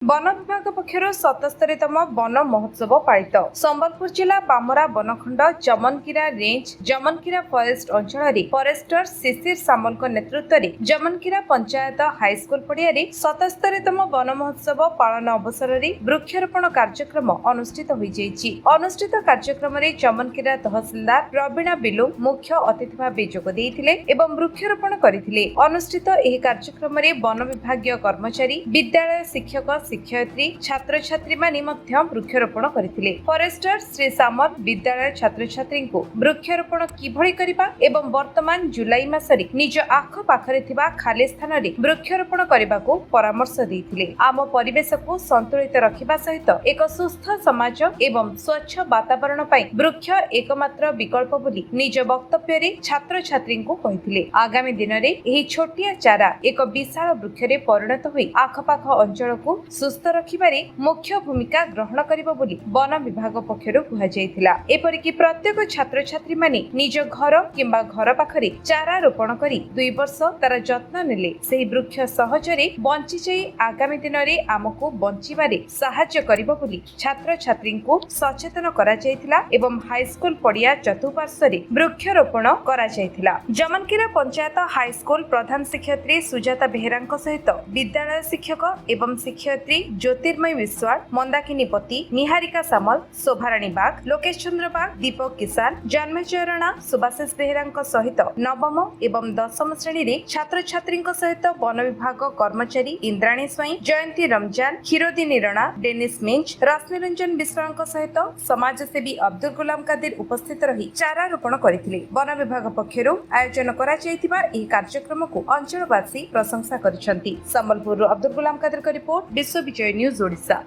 One विभाग पक्षर 77तम one महोत्सव पालित संबलपुर जिला बामरा वनखंड जमनकीरा रेंज जमनकीरा फरेस्ट अंचल फरेस्टर शिशिर सामल नेतृत्व में जमनकीरा पंचायत हाईस्कल पड़िया 77तम वन महोत्सव पालन अवसर में वृक्षारोपण कार्यक्रम अनुष्ठित अनुष्ठित कार्यक्रम में जमनकीरा तहसीलदार प्रवीणा बिलु मुख्य अतिथि भाव जोग वृक्षारोपण करते। अनुष्ठित यह कार्यक्रम में वन विभाग कर्मचारी विद्यालय शिक्षक शिक्षयित्री छात्र छात्री माने वृक्षारोपण करथिले। फॉरेस्टर श्री सामल विद्यालय छात्र छात्री को वृक्षारोपण किभଳି करिबा एवं वर्तमान जुलाई मासरे निज आख पाखरे थिबा खाली स्थान रे वृक्षारोपण करबाको परामर्श दैथिले। आम परिवेश को संतुलित रखिबा सहित एक सुस्थ समाज एवं स्वच्छ वातावरण पई वृक्ष एकमात्र विकल्प बोली निज वक्तव्य रे छात्र छात्री को कहिथिले। आगामी दिन रे एही छोटिया चारा एक विशाल वृक्ष रे परिणत होई आखपाख अंचल को सुस्थ रखिबारे मुख्य भूमिका ग्रहण करिबो बोली वन विभाग पक्षरु कुहा जायतिला। एपरिकी प्रत्येक छात्र छात्री माने निज घर किंबा घर पाखरे चारा रोपण करी 2 वर्ष तार जत्न नेले सेही वृक्ष सहजरे बंची जाई आगामी दिन रे आमको बंचिबारे सहाय्य करिबो बोली छात्र छात्री को सचेतन करा जायतिला एवं हाई स्कूल पड़िया चतुर्पार्श्वरे वृक्षारोपण करा जायतिला। जमनकीरा पंचायत हाई स्कूल प्रधान शिक्षयित्री सुजाता बेहेरांक सहित विद्यालय शिक्षक एवं शिक्षयित्री ज्योतिर्मय विश्वाल मंदाकिनी पति निहारिका सामल शोभाराणी बाग लोकेश चंद्र बाग दीपक किसान जन्मेजय राणा सुभाषेश बेहेरा सहित नवम एवं दशम श्रेणी रे छात्र छात्री सहित वन विभाग कर्मचारी इंद्राणी स्वाई जयंती रमजान क्षीरोदिनी राणा डेनिस मिंच रश्मिरंजन विश्वाल सहित समाजसेवी अब्दुल गुलाम कादिर उपस्थित रही चारा रोपण करथिले। वन विभाग पक्षरु आयोजन करा जायतिबा एही कार्यक्रम को अंचलवासी प्रशंसा करिसंती। संबलपुर अब्दुल गुलाम कादिर का रिपोर्ट विश्व विजय न्यूज ओडिशा।